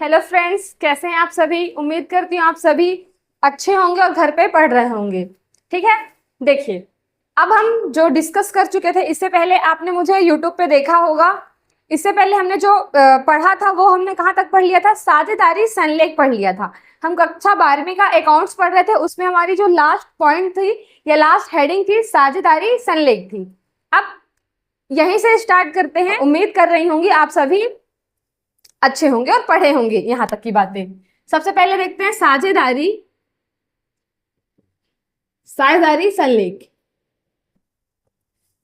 Hello friends, कैसे हैं आप सभी। उम्मीद करती हूँ आप सभी अच्छे होंगे और घर पे पढ़ रहे होंगे। ठीक है, देखिए अब हम जो डिस्कस कर चुके थे, इससे पहले आपने मुझे यूट्यूब पे देखा होगा। इससे पहले हमने जो पढ़ा था वो हमने कहाँ तक पढ़ लिया था, साझेदारी संलेख पढ़ लिया था। हम कक्षा 12वीं का अकाउंट्स पढ़ रहे थे, उसमें हमारी जो लास्ट पॉइंट थी या लास्ट हेडिंग थी, साझेदारी संलेख थी। अब यहीं से स्टार्ट करते हैं। उम्मीद कर रही होंगी आप सभी अच्छे होंगे और पढ़े होंगे यहां तक की बातें। सबसे पहले देखते हैं साझेदारी साझेदारी संलेख।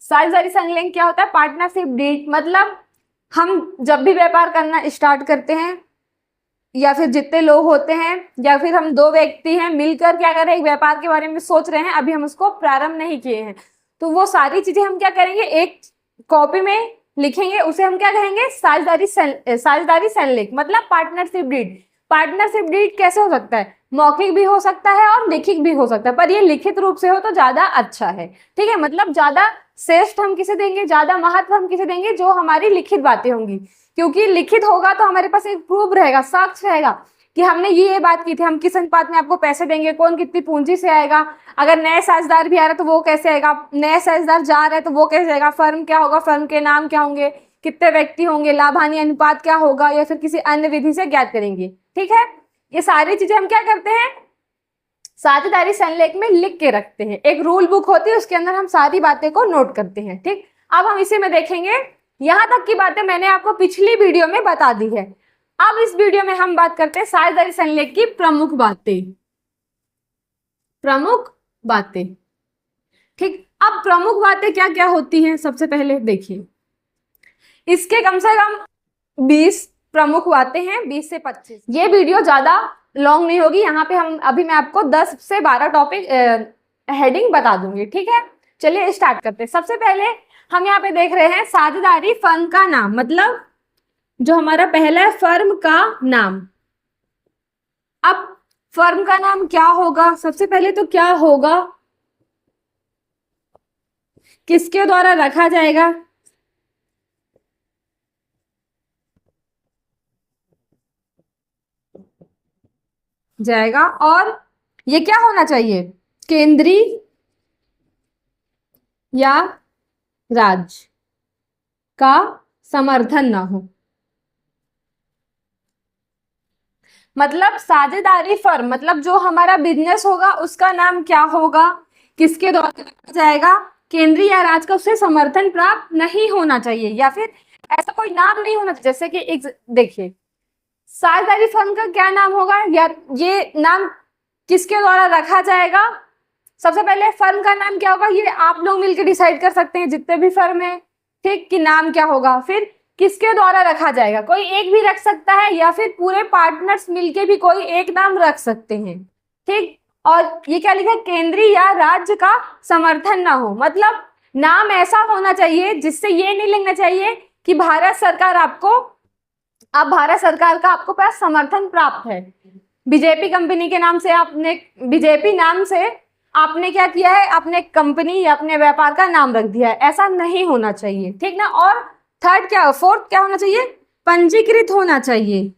साझेदारी संलेख क्या होता है? Partnership deed. मतलब हम जब भी व्यापार करना स्टार्ट करते हैं या फिर जितने लोग होते हैं या फिर हम दो व्यक्ति हैं मिलकर क्या कर रहे हैं, एक व्यापार के बारे में सोच रहे हैं, अभी हम उसको प्रारंभ नहीं किए हैं, तो वो सारी चीजें हम क्या करेंगे, एक कॉपी में लिखेंगे। उसे हम क्या कहेंगे? साझेदारी संलेख, मतलब पार्टनरशिप डीड। पार्टनरशिप डीड कैसे हो सकता है? मौखिक भी हो सकता है और लिखित भी हो सकता है, पर ये लिखित रूप से हो तो ज्यादा अच्छा है। ठीक है, मतलब ज्यादा श्रेष्ठ हम किसे देंगे, ज्यादा महत्व हम किसे देंगे? जो हमारी लिखित बातें होंगी, क्योंकि लिखित होगा तो हमारे पास एक प्रूफ रहेगा, साक्ष्य रहेगा कि हमने ये बात की थी, हम किस अनुपात में आपको पैसे देंगे, कौन कितनी पूंजी से आएगा, अगर नए साझेदार भी आ रहा है तो वो कैसे आएगा, नए साझेदार जा रहे हैं तो वो कैसे आएगा, फर्म क्या होगा, फर्म के नाम क्या होंगे, कितने व्यक्ति होंगे, लाभ हानि अनुपात क्या होगा, या फिर किसी अन्य विधि से ज्ञात करेंगे। ठीक है, ये सारी चीजें हम क्या करते हैं, साझेदारी संलेख में लिख के रखते हैं। एक रूल बुक होती है, उसके अंदर हम सारी बातें को नोट करते हैं। ठीक, अब हम इसी में देखेंगे। यहां तक की बातें मैंने आपको पिछली वीडियो में बता दी है। अब इस वीडियो में हम बात करते हैं साझेदारी संलेख की प्रमुख बातें। प्रमुख बातें, ठीक। अब प्रमुख बातें क्या क्या होती हैं, सबसे पहले देखिए, इसके कम से कम 20 प्रमुख बातें हैं, 20 से 25। ये वीडियो ज्यादा लॉन्ग नहीं होगी, यहाँ पे मैं आपको 10 से 12 टॉपिक हेडिंग बता दूंगी। ठीक है, चलिए स्टार्ट करते हैं। सबसे पहले हम यहाँ पे देख रहे हैं साझेदारी फर्म का नाम, मतलब जो हमारा पहला है फर्म का नाम। अब फर्म का नाम क्या होगा? सबसे पहले तो क्या होगा, किसके द्वारा रखा जाएगा? और ये क्या होना चाहिए, केंद्रीय या राज्य का समर्थन ना हो। मतलब साझेदारी फर्म, मतलब जो हमारा बिजनेस होगा उसका नाम क्या होगा, किसके द्वारा रखा जाएगा, केंद्रीय या राज्य का उससे समर्थन प्राप्त नहीं होना चाहिए, या फिर ऐसा कोई नाम नहीं होना चाहिए। जैसे कि एक देखिए, साझेदारी फर्म का क्या नाम होगा, या ये नाम किसके द्वारा रखा जाएगा। सबसे पहले फर्म का नाम क्या होगा, ये आप लोग मिलकर डिसाइड कर सकते हैं, जितने भी फर्म है, ठीक, कि नाम क्या होगा। फिर किसके द्वारा रखा जाएगा, कोई एक भी रख सकता है या फिर पूरे पार्टनर्स मिलके भी कोई एक नाम रख सकते हैं। ठीक, और ये क्या लिखा है, केंद्रीय या राज्य का समर्थन ना हो। मतलब नाम ऐसा होना चाहिए जिससे ये नहीं लिखना चाहिए कि भारत सरकार का आपको पास समर्थन प्राप्त है। बीजेपी कंपनी के नाम से आपने, बीजेपी नाम से आपने क्या किया है, अपने कंपनी या अपने व्यापार का नाम रख दिया है, ऐसा नहीं होना चाहिए। ठीक ना। और फोर्थ क्या होना चाहिए, पंजीकृत होना चाहिए।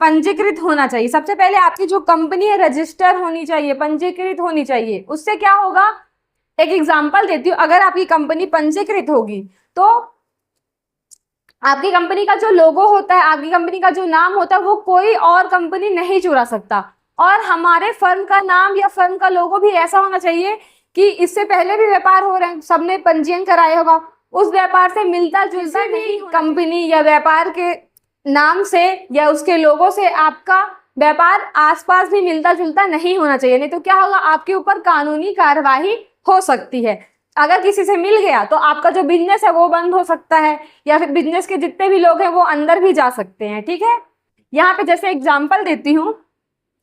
पंजीकृत होना चाहिए। सबसे पहले आपकी जो कंपनी है रजिस्टर होनी चाहिए, पंजीकृत होनी चाहिए। उससे क्या होगा, एक एग्जांपल देती हूँ, अगर आपकी कंपनी पंजीकृत होगी तो आपकी कंपनी का जो लोगो होता है, आपकी कंपनी का जो नाम होता है, वो कोई और कंपनी नहीं चुरा सकता। और हमारे फर्म का नाम या फर्म का लोगो भी ऐसा होना चाहिए कि इससे पहले भी व्यापार हो रहे हैं, सबने पंजीयन कराया होगा, उस व्यापार से मिलता जुलता नहीं, कंपनी या व्यापार के नाम से या उसके लोगो से आपका व्यापार आसपास भी मिलता जुलता नहीं होना चाहिए, नहीं तो क्या होगा, आपके ऊपर कानूनी कार्यवाही हो सकती है। अगर किसी से मिल गया तो आपका जो बिजनेस है वो बंद हो सकता है, या फिर बिजनेस के जितने भी लोग हैं वो अंदर भी जा सकते हैं। ठीक है, यहाँ पे जैसे एग्जांपल देती हूँ,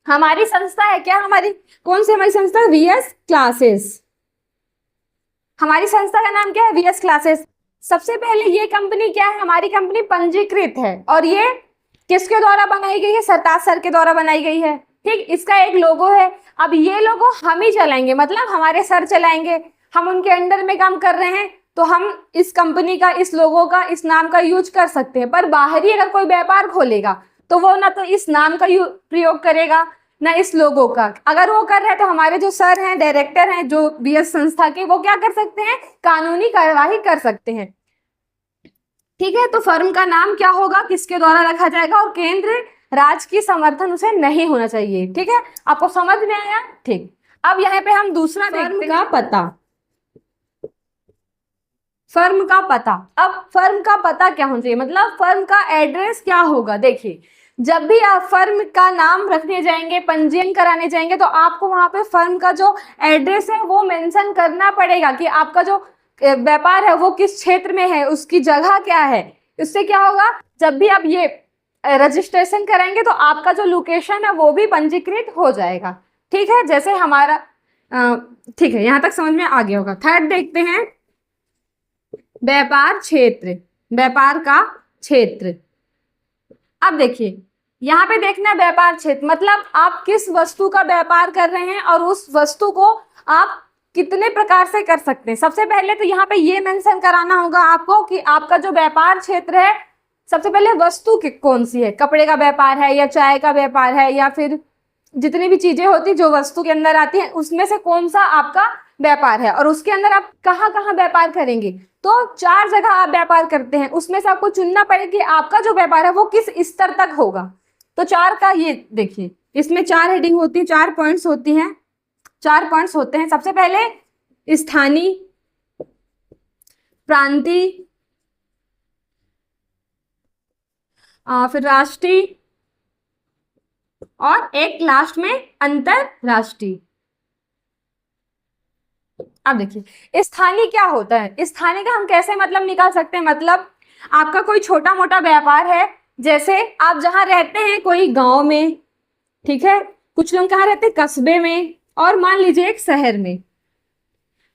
हमारी संस्था है क्या, कौन सी हमारी संस्था, वीएस क्लासेस। हमारी संस्था का नाम क्या है, वीएस क्लासेस। सबसे पहले ये कंपनी क्या है, हमारी कंपनी पंजीकृत है, और ये किसके द्वारा बनाई गई है, सरताज सर के द्वारा बनाई गई है। ठीक, इसका एक लोगो है। अब ये लोगो हम ही चलाएंगे, मतलब हमारे सर चलाएंगे, हम उनके अंडर में काम कर रहे हैं, तो हम इस कंपनी का, इस लोगो का, इस नाम का यूज कर सकते हैं। पर बाहरी अगर कोई व्यापार खोलेगा तो वो ना तो इस नाम का प्रयोग करेगा ना इस लोगो का। अगर वो कर रहे हैं तो हमारे जो सर हैं, डायरेक्टर हैं जो बीएस संस्था के, वो क्या कर सकते हैं, कानूनी कार्यवाही कर सकते हैं। ठीक है, तो फर्म का नाम क्या होगा, किसके द्वारा रखा जाएगा, और केंद्र राज्य की समर्थन उसे नहीं होना चाहिए। ठीक है, आपको समझ में आया? ठीक, अब यहाँ पे हम दूसरा देखते हैं, का पता। फर्म का पता, अब फर्म का पता क्या होना चाहिए, मतलब फर्म का एड्रेस क्या होगा। देखिए, जब भी आप फर्म का नाम रखने जाएंगे, पंजीयन कराने जाएंगे, तो आपको वहां पे फर्म का जो एड्रेस है वो मेंशन करना पड़ेगा कि आपका जो व्यापार है वो किस क्षेत्र में है, उसकी जगह क्या है। इससे क्या होगा, जब भी आप ये रजिस्ट्रेशन कराएंगे तो आपका जो लोकेशन है वो भी पंजीकृत हो जाएगा। ठीक है, जैसे हमारा ठीक है, यहां तक समझ में आ गया होगा। थर्ड देखते हैं, व्यापार क्षेत्र, व्यापार का क्षेत्र। अब देखिए, यहाँ पे देखना व्यापार क्षेत्र मतलब आप किस वस्तु का व्यापार कर रहे हैं और उस वस्तु को आप कितने प्रकार से कर सकते हैं। सबसे पहले तो यहाँ पे ये मेंशन कराना होगा आपको कि आपका जो व्यापार क्षेत्र है, सबसे पहले वस्तु कौन सी है, कपड़े का व्यापार है या चाय का व्यापार है या फिर जितनी भी चीजें होती जो वस्तु के अंदर आती हैं उसमें से कौन सा आपका व्यापार है, और उसके अंदर आप कहाँ कहाँ व्यापार करेंगे। तो 4 जगह आप व्यापार करते हैं, उसमें से आपको चुनना पड़ेगा कि आपका जो व्यापार है वो किस स्तर तक होगा। तो 4 का ये देखिए, इसमें 4 हेडिंग होती है, 4 पॉइंट्स होती हैं, 4 पॉइंट्स होते हैं। सबसे पहले स्थानीय, प्रांतीय, फिर राष्ट्रीय और एक लास्ट में अंतरराष्ट्रीय। अब देखिए, स्थानीय क्या होता है, स्थानीय का हम कैसे मतलब निकाल सकते हैं, मतलब आपका कोई छोटा मोटा व्यापार है, जैसे आप जहां रहते हैं कोई गांव में, ठीक है, कुछ लोग कहाँ रहते हैं, कस्बे में, और मान लीजिए एक शहर में।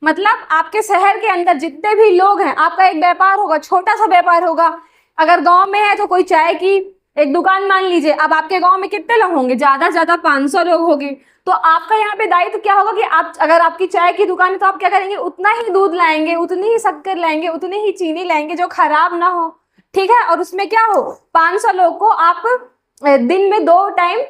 मतलब आपके शहर के अंदर जितने भी लोग हैं, आपका एक व्यापार होगा, छोटा सा व्यापार होगा। अगर गांव में है तो कोई चाय की एक दुकान मान लीजिए। अब आपके गांव में कितने लोग होंगे, ज्यादा ज्यादा 500 लोग होंगे। तो आपका यहाँ पे दायित्व क्या होगा कि आप, अगर आपकी चाय की दुकान है तो आप क्या करेंगे, उतना ही दूध लाएंगे, उतनी ही शक्कर लाएंगे, उतनी ही चीनी लाएंगे जो खराब ना हो। ठीक है, और उसमें क्या हो, 500 लोग को आप दिन में 2 टाइम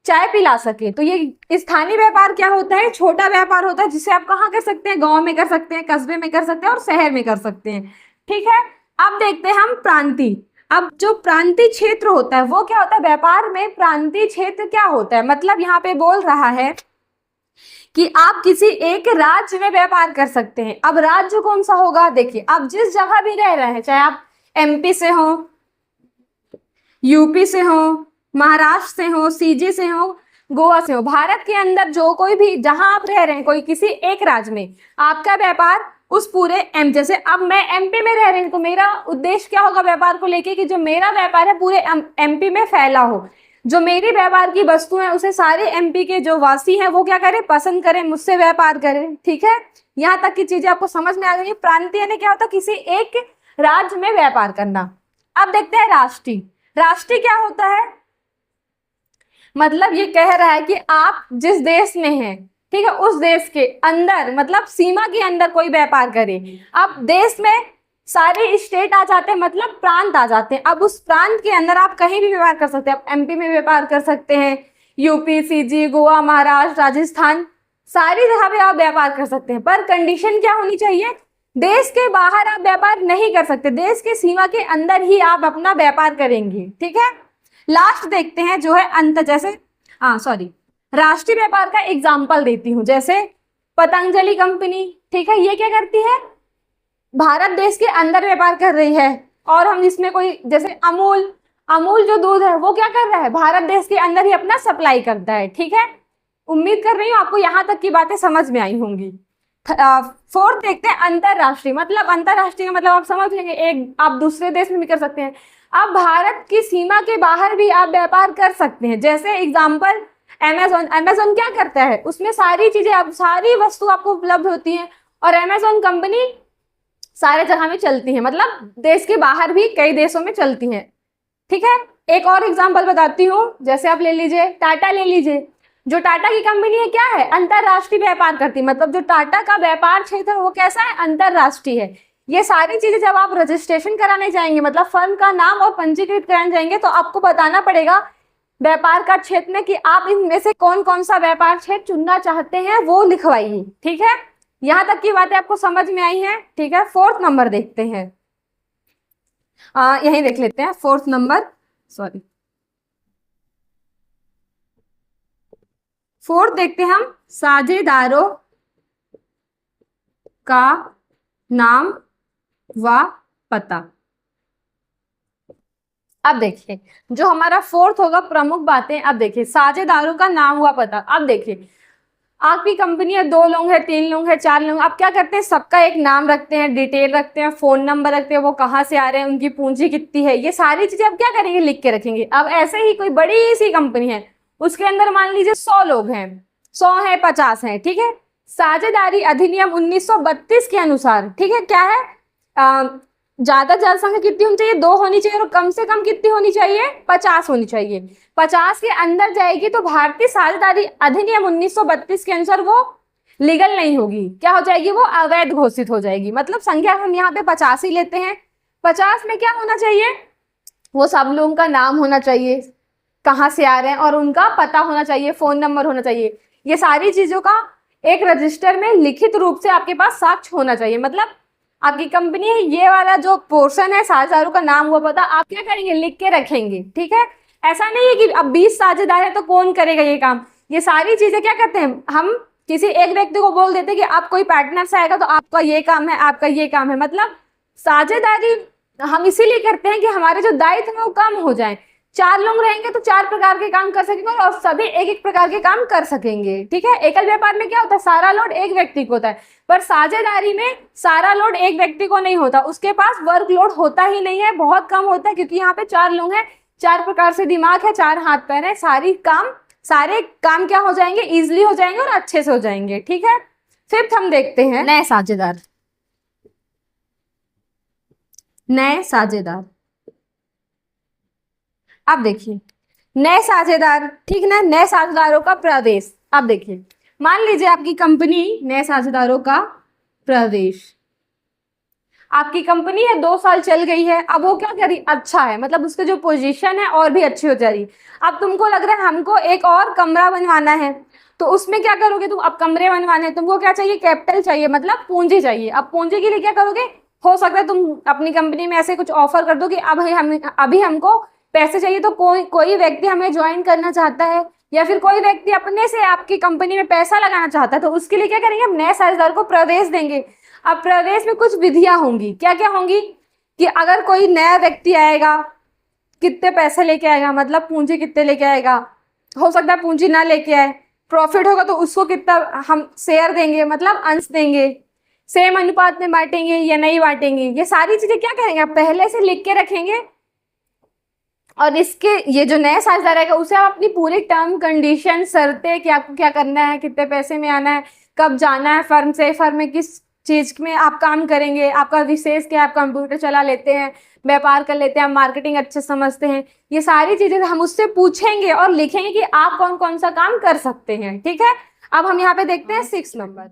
चाय पिला सके। तो ये स्थानीय व्यापार क्या होता है, छोटा व्यापार होता है, जिसे आप कहाँ कर सकते हैं, गांव में कर सकते हैं, कस्बे में कर सकते हैं और शहर में कर सकते हैं। ठीक है, अब देखते हैं हम प्रांतीय। अब जो प्रांतीय क्षेत्र होता है वो क्या होता है, व्यापार में प्रांतीय क्षेत्र क्या होता है, मतलब यहाँ पे बोल रहा है कि आप किसी एक राज्य में व्यापार कर सकते हैं। अब राज्य कौन सा होगा, देखिए, आप जिस जगह भी रह रहे हैं, चाहे आप एमपी से हो, यूपी से हो, महाराष्ट्र से हो, सीजी से हो, गोवा से हो, भारत के अंदर जो कोई भी, जहां आप रह रहे हैं, कोई किसी एक राज्य में आपका व्यापार उस पूरे जैसे अब मैं एमपी में रह रही हूँ तो मेरा उद्देश्य क्या होगा व्यापार को लेके कि जो मेरा व्यापार है पूरे एमपी में फैला हो, जो मेरी व्यापार की वस्तु है उसे सारे एमपी के जो वासी हैं वो क्या करें, पसंद करें, मुझसे व्यापार करें। ठीक है, यहाँ तक की चीजें आपको समझ में आ गई। प्रांतीय यानी क्या होता है, किसी एक राज्य में व्यापार करना। अब देखते हैं राष्ट्रीय। राष्ट्रीय क्या होता है, मतलब ये कह रहा है कि आप जिस देश में हैं, ठीक है, उस देश के अंदर, मतलब सीमा के अंदर कोई व्यापार करें। अब देश में सारे स्टेट आ जाते हैं, मतलब प्रांत आ जाते हैं। अब उस प्रांत के अंदर आप कहीं भी व्यापार कर सकते हैं। आप एमपी में व्यापार कर सकते हैं, यूपी, सीजी, गोवा, महाराष्ट्र, राजस्थान, सारी जगह पे आप व्यापार कर सकते हैं। पर कंडीशन क्या होनी चाहिए, देश के बाहर आप व्यापार नहीं कर सकते, देश के सीमा के अंदर ही आप अपना व्यापार करेंगे। ठीक है, लास्ट देखते हैं जो है अंत, जैसे राष्ट्रीय व्यापार का एग्जाम्पल देती हूँ, जैसे पतंजलि कंपनी। ठीक है, ये क्या करती है, भारत देश के अंदर व्यापार कर रही है। और हम इसमें कोई, जैसे अमूल जो दूध है वो क्या कर रहा है, भारत देश के अंदर ही अपना सप्लाई करता है। ठीक है, उम्मीद कर रही हूँ आपको यहाँ तक की बातें समझ में आई होंगी। 4th देखते हैं अंतरराष्ट्रीय। मतलब अंतरराष्ट्रीय मतलब आप समझ लेंगे, एक आप दूसरे देश में भी कर सकते हैं। आप भारत की सीमा के बाहर भी आप व्यापार कर सकते हैं। जैसे एग्जाम्पल अमेजोन क्या करता है, उसमें सारी चीजें, आप सारी वस्तु आपको उपलब्ध होती है, और अमेजोन कंपनी सारे जगह में चलती है, मतलब देश के बाहर भी कई देशों में चलती है। ठीक है, एक और एग्जाम्पल बताती हूँ, जैसे आप ले लीजिए टाटा ले लीजिए। जो टाटा की कंपनी है क्या है, अंतरराष्ट्रीय व्यापार करती है। मतलब जो टाटा का व्यापार क्षेत्र है वो कैसा है, अंतरराष्ट्रीय है। ये सारी चीजें जब आप रजिस्ट्रेशन कराने जाएंगे, मतलब फर्म का नाम और पंजीकृत कराने जाएंगे, तो आपको बताना पड़ेगा व्यापार का क्षेत्र में कि आप इनमें से कौन कौन सा व्यापार क्षेत्र चुनना चाहते हैं, वो लिखवाइए। ठीक है, यहां तक की बातें आपको समझ में आई हैं? ठीक है, 4th नंबर देखते हैं। यही देख लेते हैं 4th नंबर, सॉरी 4th देखते हैं हम, साझेदारों का नाम व पता। अब देखिए जो हमारा 4th होगा प्रमुख बातें। अब देखिए साझेदारों का नाम हुआ पता। अब देखिए आपकी कंपनी है, 2 लोग हैं, 3 लोग हैं, 4 लोग, आप क्या करते हैं, सबका एक नाम रखते हैं, डिटेल रखते हैं, फोन नंबर रखते हैं, वो कहाँ से आ रहे हैं, उनकी पूंजी कितनी है, ये सारी चीजें आप क्या करेंगे, लिख के रखेंगे। अब ऐसे ही कोई बड़ी सी कंपनी है, उसके अंदर मान लीजिए 100 लोग हैं, 100 है, 50 हैं, ठीक है। साझेदारी अधिनियम 1932 के अनुसार, ठीक है, क्या है, ज्यादा जनसंख्या कितनी होनी चाहिए, 2 होनी चाहिए, और कम से कम कितनी होनी चाहिए, 50 होनी चाहिए। 50 के अंदर जाएगी तो भारतीय साझेदारी अधिनियम 1932 के अनुसार वो लीगल नहीं होगी, क्या हो जाएगी, वो अवैध घोषित हो जाएगी। मतलब संख्या हम यहाँ पे 50 ही लेते हैं। 50 में क्या होना चाहिए, वो सब लोगों का नाम होना चाहिए, कहाँ से आ रहे हैं, और उनका पता होना चाहिए, फोन नंबर होना चाहिए। ये सारी चीजों का एक रजिस्टर में लिखित रूप से आपके पास साक्ष्य होना चाहिए। मतलब आपकी कंपनी है, ये वाला जो पोर्शन है साझेदारों का नाम हुआ पता, आप क्या करेंगे, लिख के रखेंगे। ठीक है, ऐसा नहीं है कि अब 20 साझेदार है तो कौन करेगा ये काम। ये सारी चीजें क्या करते हैं, हम किसी एक व्यक्ति को बोल देते हैं कि आप कोई पार्टनर से आएगा तो आपका ये काम है, आपका ये काम है। मतलब साझेदारी हम इसीलिए करते हैं कि हमारे जो दायित्व है वो कम हो जाए। 4 लोग रहेंगे तो 4 प्रकार के काम कर सकेंगे और सभी एक एक प्रकार के काम कर सकेंगे। ठीक है, एकल व्यापार में क्या होता है, सारा लोड एक व्यक्ति को होता है, पर साझेदारी में सारा लोड एक व्यक्ति को नहीं होता, उसके पास वर्क लोड होता ही नहीं है, बहुत कम होता है, क्योंकि यहाँ पे 4 लोग हैं, 4 प्रकार से दिमाग है, 4 हाथ पैर है, सारे काम क्या हो जाएंगे, इजिली हो जाएंगे और अच्छे से हो जाएंगे। ठीक है, 5th हम देखते हैं नए साझेदार। नए साझेदार, अब देखिए नए साझेदार, ठीक ना, नए साझेदारों का प्रवेश। अब देखिए मान लीजिए आपकी कंपनी, नए साझेदारों का प्रवेश, आपकी कंपनी है 2 साल चल गई है, अब वो क्या करी, अच्छा है, मतलब उसके जो पोजीशन है और भी अच्छी हो जा रही। अब तुमको लग रहा है हमको एक और कमरा बनवाना है, तो उसमें क्या करोगे तुम, अब कमरे बनवाने, तुमको क्या चाहिए, कैपिटल चाहिए, मतलब पूंजी चाहिए। अब पूंजी के लिए क्या करोगे, हो सकता है तुम अपनी कंपनी में ऐसे कुछ ऑफर कर दो कि अब अभी हमको पैसे चाहिए, तो कोई व्यक्ति हमें ज्वाइन करना चाहता है, या फिर कोई व्यक्ति अपने से आपकी कंपनी में पैसा लगाना चाहता है, तो उसके लिए क्या करेंगे, हम नए साझेदार को प्रवेश देंगे। अब प्रवेश में कुछ विधियां होंगी, क्या क्या होंगी, कि अगर कोई नया व्यक्ति आएगा, कितने पैसे लेके आएगा, मतलब पूंजी कितने लेके आएगा, हो सकता है पूंजी ना लेके आए, प्रॉफिट होगा तो उसको कितना हम शेयर देंगे, मतलब अंश देंगे, सेम अनुपात में बांटेंगे या नहीं बांटेंगे, ये सारी चीजें क्या करेंगे, पहले से लिख के रखेंगे। और इसके ये जो नया साझेदार रहेगा उसे आप अपनी पूरी टर्म कंडीशन, शर्तें कि आपको क्या करना है, कितने पैसे में आना है, कब जाना है फर्म से, फर्म में किस चीज में आप काम करेंगे, आपका विशेष क्या, आप कंप्यूटर चला लेते हैं, व्यापार कर लेते हैं, मार्केटिंग अच्छे समझते हैं, ये सारी चीजें हम उससे पूछेंगे और लिखेंगे कि आप कौन कौन सा काम कर सकते हैं। ठीक है, अब हम यहाँ पे देखते हैं 6 नंबर,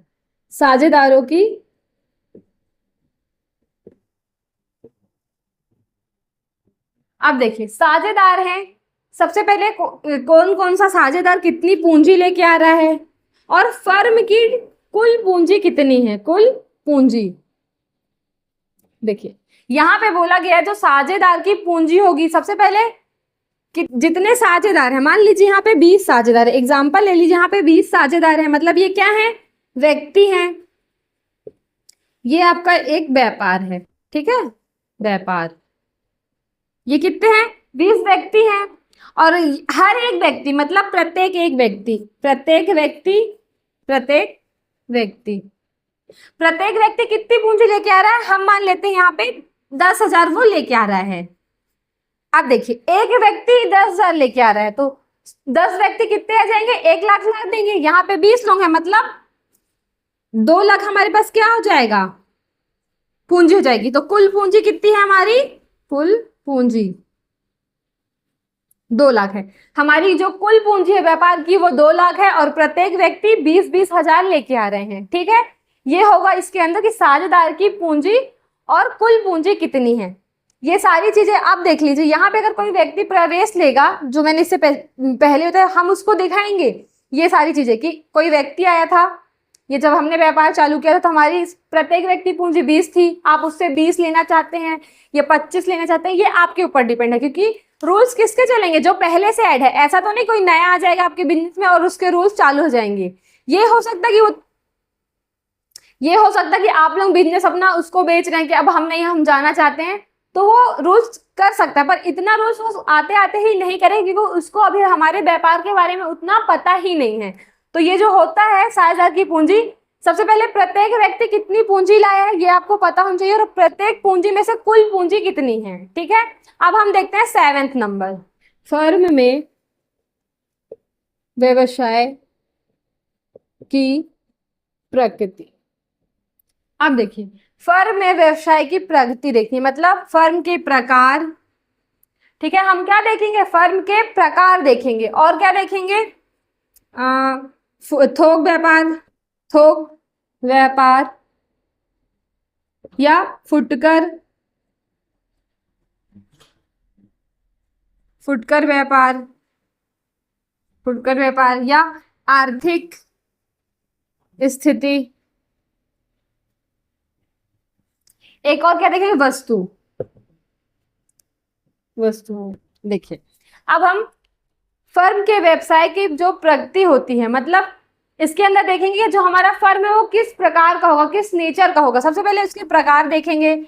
साझेदारों की अब देखिए साझेदार हैं, सबसे पहले कौन कौन सा साझेदार कितनी पूंजी लेके आ रहा है, और फर्म की कुल पूंजी कितनी है, कुल पूंजी। देखिए यहां पे बोला गया है जो साझेदार की पूंजी होगी, सबसे पहले कि जितने साझेदार हैं, मान लीजिए यहाँ पे 20 साझेदार है, एग्जाम्पल ले लीजिए, यहाँ पे 20 साझेदार है, मतलब ये क्या है, व्यक्ति हैं, ये आपका एक व्यापार है। ठीक है, व्यापार, ये कितने हैं, 20 व्यक्ति हैं, और हर एक व्यक्ति मतलब प्रत्येक व्यक्ति कितनी पूंजी लेके आ रहा है, हम मान लेते हैं यहाँ पे 10,000 वो लेके आ रहा है। अब देखिए एक व्यक्ति 10,000 लेके आ रहा है, तो 10 व्यक्ति कितने आ जाएंगे, 1 लाख ला देंगे। यहाँ पे 20 लोग हैं, मतलब 2 लाख हमारे पास क्या हो जाएगा, पूंजी हो जाएगी। तो कुल पूंजी कितनी है हमारी, कुल पूंजी 2 लाख है। हमारी जो कुल पूंजी है व्यापार की वो 2 लाख है, और प्रत्येक व्यक्ति 20-20 हजार लेके आ रहे हैं। ठीक है, ये होगा इसके अंदर कि साझेदार की पूंजी और कुल पूंजी कितनी है। ये सारी चीजें आप देख लीजिए। यहाँ पे अगर कोई व्यक्ति प्रवेश लेगा, जो मैंने इससे पहले बताया, हम उसको दिखाएंगे ये सारी चीजें कि कोई व्यक्ति आया था, ये जब हमने व्यापार चालू किया था तो हमारी प्रत्येक व्यक्ति पूंजी 20 थी, आप उससे 20 लेना चाहते हैं या 25 लेना चाहते हैं, ये आपके ऊपर डिपेंड है, क्योंकि रूल्स किसके चलेंगे, जो पहले से ऐड है। ऐसा तो नहीं कोई नया आ जाएगा आपके बिजनेस में और उसके रूल्स चालू हो जाएंगे। ये हो सकता है कि आप लोग बिजनेस अपना उसको बेच रहे हैं कि अब हम नहीं, हम जाना चाहते हैं, तो वो रूल्स कर सकता है, पर इतना रूल्स वो आते आते ही नहीं करेंगे क्योंकि उसको अभी हमारे व्यापार के बारे में उतना पता ही नहीं है। तो ये जो होता है 60,000 की पूंजी, सबसे पहले प्रत्येक व्यक्ति कितनी पूंजी लाया है ये आपको पता होना चाहिए, और प्रत्येक पूंजी में से कुल पूंजी कितनी है। ठीक है, अब हम देखते हैं 7वां नंबर, फर्म में व्यवसाय की प्रकृति। अब देखिए, फर्म में व्यवसाय की प्रगति देखिए, मतलब फर्म के प्रकार। ठीक है, हम क्या देखेंगे, फर्म के प्रकार देखेंगे, और क्या देखेंगे, थोक व्यापार या फुटकर व्यापार या आर्थिक स्थिति। एक और क्या देखेंगे, वस्तु। देखिए, अब हम फर्म के व्यवसाय की जो प्रगति होती है, मतलब इसके अंदर देखेंगे कि जो हमारा फर्म है वो किस प्रकार का होगा, किस नेचर का होगा। सबसे पहले उसके प्रकार देखेंगे।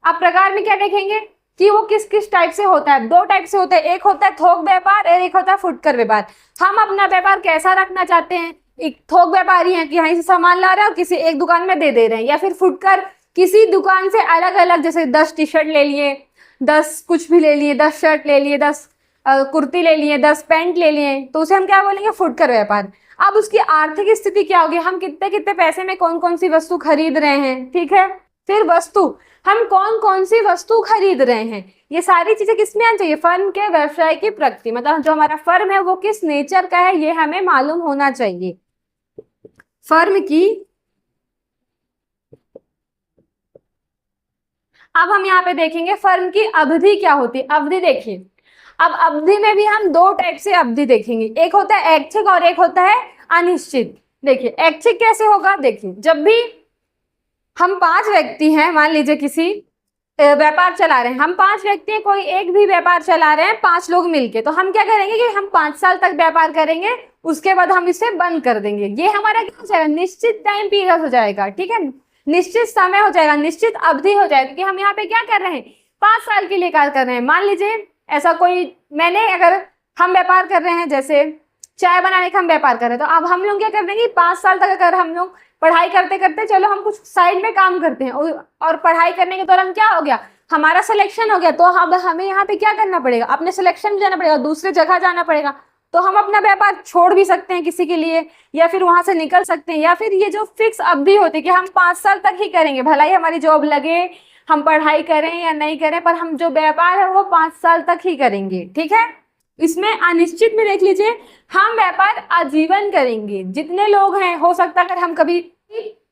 अब प्रकार में क्या देखेंगे कि वो किस किस टाइप से होता है। 2 टाइप से होता है, एक होता है थोक व्यापार और एक होता है फुटकर व्यापार। हम अपना व्यापार कैसा रखना चाहते हैं, एक थोक व्यापारी है कि यहाँ से सामान ला रहे हैं और किसी एक दुकान में दे रहे हैं, या फिर फुटकर किसी दुकान से अलग अलग, जैसे 10 टी शर्ट ले लिए, 10 कुछ भी ले लिए, 10 शर्ट ले लिए, 10 कुर्ती ले लिए, 10 पैंट ले लिए, तो उसे हम क्या बोलेंगे, फुटकर व्यापार। अब उसकी आर्थिक स्थिति क्या होगी, हम कितने कितने पैसे में कौन कौन सी वस्तु खरीद रहे हैं। ठीक है, फिर वस्तु, हम कौन कौन सी वस्तु खरीद रहे हैं, ये सारी चीजें किसमें आनी चाहिए, फर्म के व्यवसाय की प्रगति। मतलब जो हमारा फर्म है वो किस नेचर का है ये हमें मालूम होना चाहिए। फर्म की, अब हम यहाँ पे देखेंगे फर्म की अवधि क्या होती है। अवधि देखिए, अब अवधि में भी हम 2 टाइप से अवधि देखेंगे, एक होता है ऐच्छिक और एक होता है अनिश्चित। देखिए ऐच्छिक कैसे होगा, देखिए जब भी हम 5 व्यक्ति हैं, मान लीजिए किसी व्यापार चला रहे हैं, हम 5 व्यक्ति हैं, कोई एक भी व्यापार चला रहे हैं, 5 लोग मिलके, तो हम क्या करेंगे कि हम 5 साल तक व्यापार करेंगे, उसके बाद हम इसे बंद कर देंगे। ये हमारा क्या हो जाएगा, निश्चित टाइम पीरियड हो जाएगा। ठीक है, निश्चित समय हो जाएगा, निश्चित अवधि हो जाएगा, क्योंकि हम यहाँ पे क्या कर रहे हैं, 5 साल के लिए कार्य कर रहे हैं। मान लीजिए ऐसा कोई, अगर हम व्यापार कर रहे हैं, जैसे चाय बनाने का हम व्यापार कर रहे हैं, तो अब हम लोग क्या कर देंगे, 5 साल तक अगर हम लोग पढ़ाई करते करते, चलो हम कुछ साइड में काम करते हैं, और पढ़ाई करने के दौरान क्या हो गया, हमारा सिलेक्शन हो गया, तो अब हमें यहाँ पे क्या करना पड़ेगा, अपने सिलेक्शन में जाना पड़ेगा, दूसरे जगह जाना पड़ेगा, तो हम अपना व्यापार छोड़ भी सकते हैं किसी के लिए, या फिर वहां से निकल सकते हैं, या फिर ये जो फिक्स अवधि होती है कि हम 5 साल तक ही करेंगे, भला ही हमारी जॉब लगे, हम पढ़ाई करें या नहीं करें, पर हम जो व्यापार है वो 5 साल तक ही करेंगे। ठीक है, इसमें अनिश्चित में देख लीजिए, हम व्यापार आजीवन करेंगे। जितने लोग हैं, हो सकता है अगर हम कभी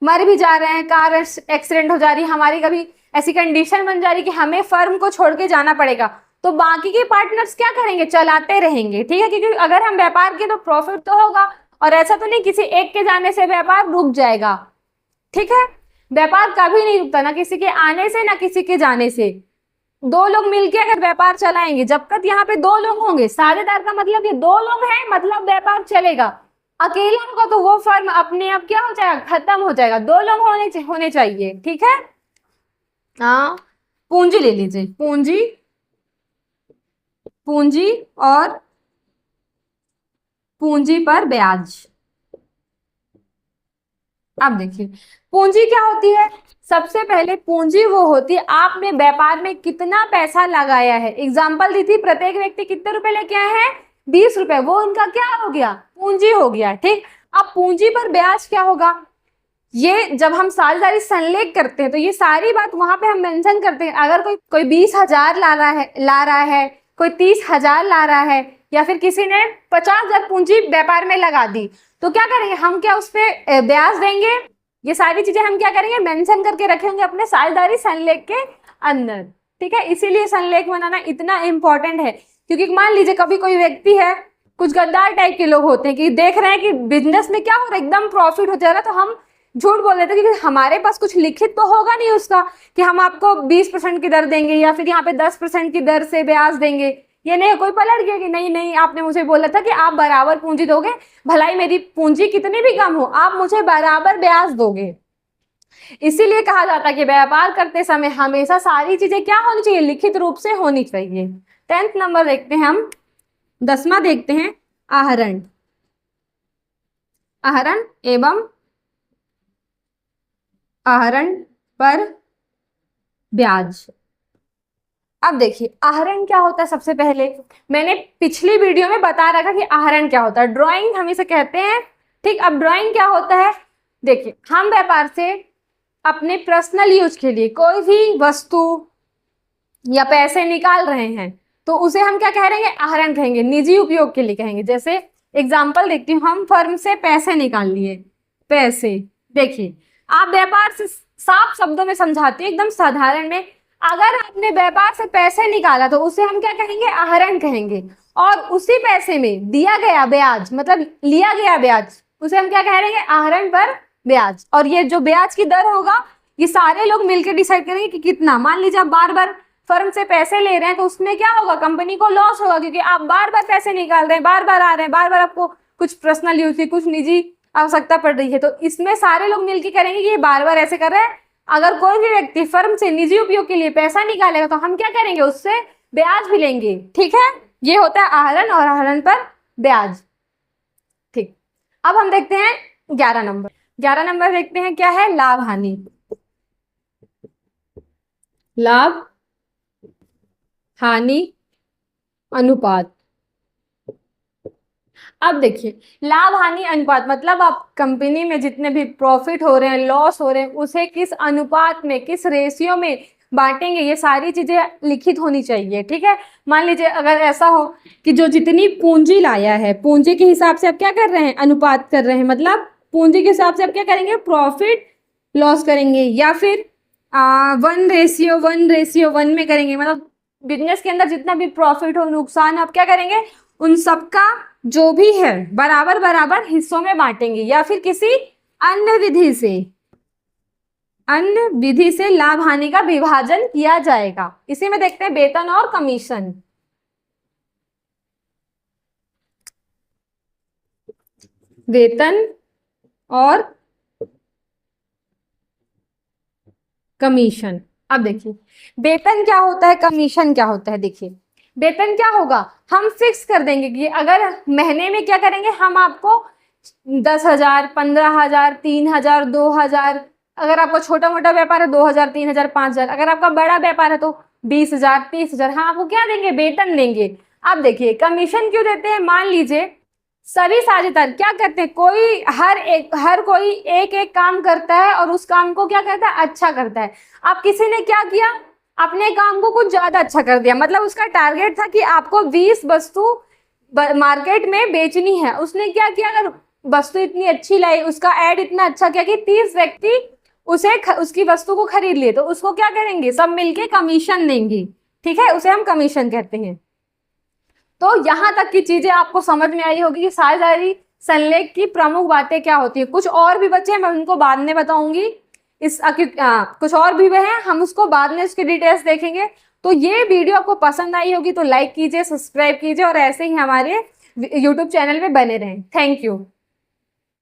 मर भी जा रहे हैं, कार एक्सीडेंट हो जा रही है, हमारी कभी ऐसी कंडीशन बन जा रही है कि हमें फर्म को छोड़ के जाना पड़ेगा, तो बाकी के पार्टनर्स क्या करेंगे, चलाते रहेंगे। ठीक है, क्योंकि अगर हम व्यापार के तो प्रॉफिट तो होगा, और ऐसा तो नहीं किसी एक के जाने से व्यापार रुक जाएगा। ठीक है, व्यापार कभी नहीं रुकता, ना किसी के आने से ना किसी के जाने से। 2 लोग मिलके अगर व्यापार चलाएंगे, जब तक यहाँ पे 2 लोग होंगे, साझेदार का मतलब ये 2 लोग हैं, मतलब व्यापार चलेगा। अकेला होगा तो वो फर्म अपने आप क्या हो जाएगा, खत्म हो जाएगा। 2 लोग होने चाहिए। ठीक है, हाँ, पूंजी ले लीजिए, पूंजी और पूंजी पर ब्याज। अब देखिए पूंजी क्या होती है, सबसे पहले पूंजी वो होती है आपने व्यापार में कितना पैसा लगाया है। एग्जाम्पल दी थी, प्रत्येक व्यक्ति कितने रुपए लेके आए हैं, 20 रुपए, वो उनका क्या हो गया, पूंजी हो गया। ठीक, अब पूंजी पर ब्याज क्या होगा, ये जब हम साझेदारी संलेख करते हैं तो ये सारी बात वहां पे हम मेंशन करते हैं। अगर कोई 20,000 ला रहा है, कोई 30,000 ला रहा है, या फिर किसी ने 50,000 पूंजी व्यापार में लगा दी, तो क्या करेंगे हम, क्या उस पर ब्याज देंगे, ये सारी चीजें हम क्या करेंगे, मेंशन करके रखेंगे अपने साझेदारी संलेख के अंदर। ठीक है, इसीलिए संलेख बनाना इतना इंपॉर्टेंट है, क्योंकि मान लीजिए कभी कोई व्यक्ति है, कुछ गद्दार टाइप के लोग होते हैं कि देख रहे हैं कि बिजनेस में क्या हो रहा है, एकदम प्रॉफिट हो जा रहा है, तो हम झूठ बोल देते हैं, क्योंकि हमारे पास कुछ लिखित तो होगा नहीं उसका कि हम आपको 20% की दर देंगे या फिर यहाँ पे 10% की दर से ब्याज देंगे। ये नहीं, कोई पलट गया कि नहीं नहीं आपने मुझे बोला था कि आप बराबर पूंजी दोगे, भलाई मेरी पूंजी कितनी भी कम हो आप मुझे बराबर ब्याज दोगे। इसीलिए कहा जाता है कि व्यापार करते समय हमेशा सारी चीजें क्या होनी चाहिए, लिखित रूप से होनी चाहिए। 10th नंबर देखते हैं हम, 10वां देखते हैं आहरण। आहरण एवं आहरण पर ब्याज। अब देखिए आहरण क्या होता है, सबसे पहले मैंने पिछली वीडियो में बता रखा कि आहरण क्या होता है, ड्राइंग हम इसे कहते हैं। ठीक, अब ड्राइंग क्या होता है, देखिए हम व्यापार से अपने पर्सनल यूज के लिए कोई भी वस्तु या पैसे निकाल रहे हैं तो उसे हम क्या कह रहे हैं, आहरण कहेंगे, निजी उपयोग के लिए कहेंगे। जैसे एग्जाम्पल देखती हूँ, हम फर्म से पैसे निकाल लिए, पैसे, देखिए आप व्यापार से साफ शब्दों में समझाती हूँ, एकदम साधारण में, अगर आपने व्यापार से पैसे निकाला तो उसे हम क्या कहेंगे, आहरण कहेंगे। और उसी पैसे में दिया गया ब्याज, मतलब लिया गया ब्याज, उसे हम क्या कह रहे हैं, आहरण पर ब्याज। और ये जो ब्याज की दर होगा ये सारे लोग मिलकर डिसाइड करेंगे कि कितना। मान लीजिए आप बार बार फर्म से पैसे ले रहे हैं तो उसमें क्या होगा, कंपनी को लॉस होगा, क्योंकि आप बार बार पैसे निकाल रहे हैं, बार बार आ रहे हैं, बार बार आपको कुछ पर्सनल यूज की, कुछ निजी आवश्यकता पड़ रही है, तो इसमें सारे लोग मिलकर करेंगे कि ये बार बार ऐसे कर रहे हैं। अगर कोई भी व्यक्ति फर्म से निजी उपयोग के लिए पैसा निकालेगा तो हम क्या करेंगे, उससे ब्याज भी लेंगे। ठीक है, ये होता है आहरण और आहरण पर ब्याज। ठीक, अब हम देखते हैं 11 नंबर। 11 नंबर देखते हैं क्या है, लाभ हानि। लाभ हानि अनुपात। अब देखिए लाभ हानि अनुपात मतलब आप कंपनी में जितने भी प्रॉफिट हो रहे हैं, लॉस हो रहे हैं, उसे किस अनुपात में, किस रेशियो में बांटेंगे, ये सारी चीजें लिखित होनी चाहिए। ठीक है, मान लीजिए अगर ऐसा हो कि जो जितनी पूंजी लाया है, पूंजी के हिसाब से आप क्या कर रहे हैं, अनुपात कर रहे हैं, मतलब पूंजी के हिसाब से आप क्या करेंगे, प्रॉफिट लॉस करेंगे, या फिर 1:1 में करेंगे, मतलब बिजनेस के अंदर जितना भी प्रॉफिट हो, नुकसान, आप क्या करेंगे, उन सबका जो भी है बराबर बराबर हिस्सों में बांटेंगे, या फिर किसी अन्य विधि से लाभ हानि का विभाजन किया जाएगा। इसी में देखते हैं वेतन और कमीशन। वेतन और कमीशन। अब देखिए वेतन क्या होता है, कमीशन क्या होता है। देखिए वेतन क्या होगा, हम फिक्स कर देंगे कि अगर महीने में क्या करेंगे, हम आपको 10,000, 15,000, 3,000, 2,000, अगर आपका छोटा मोटा व्यापार है 2,000, 3,000, 5,000, अगर आपका बड़ा व्यापार है तो 20,000, 30,000, हम आपको क्या देंगे, वेतन देंगे। अब देखिए कमीशन क्यों देते हैं, मान लीजिए सभी साझेदार क्या करते हैं, हर कोई एक एक काम करता है और उस काम को क्या करता है, अच्छा करता है। अब किसी ने क्या किया, अपने काम को कुछ ज्यादा अच्छा कर दिया, मतलब उसका टारगेट था कि आपको 20 वस्तु मार्केट में बेचनी है, उसने क्या किया, अगर वस्तु इतनी अच्छी लाई, उसका एड इतना अच्छा किया कि 30 व्यक्ति उसकी वस्तु को खरीद लिए, तो उसको क्या करेंगे, सब मिलके कमीशन देंगे। ठीक है, उसे हम कमीशन कहते हैं। तो यहां तक की चीजें आपको समझ में आई होगी कि साझेदारी संलेख की प्रमुख बातें क्या होती है। कुछ और भी बचे हैं, मैं उनको बाद में बताऊंगी। कुछ और भी हैं, हम उसको बाद में उसकी डिटेल्स देखेंगे। तो ये वीडियो आपको पसंद आई होगी तो लाइक कीजिए, सब्सक्राइब कीजिए और ऐसे ही हमारे YouTube चैनल में बने रहें। Thank you.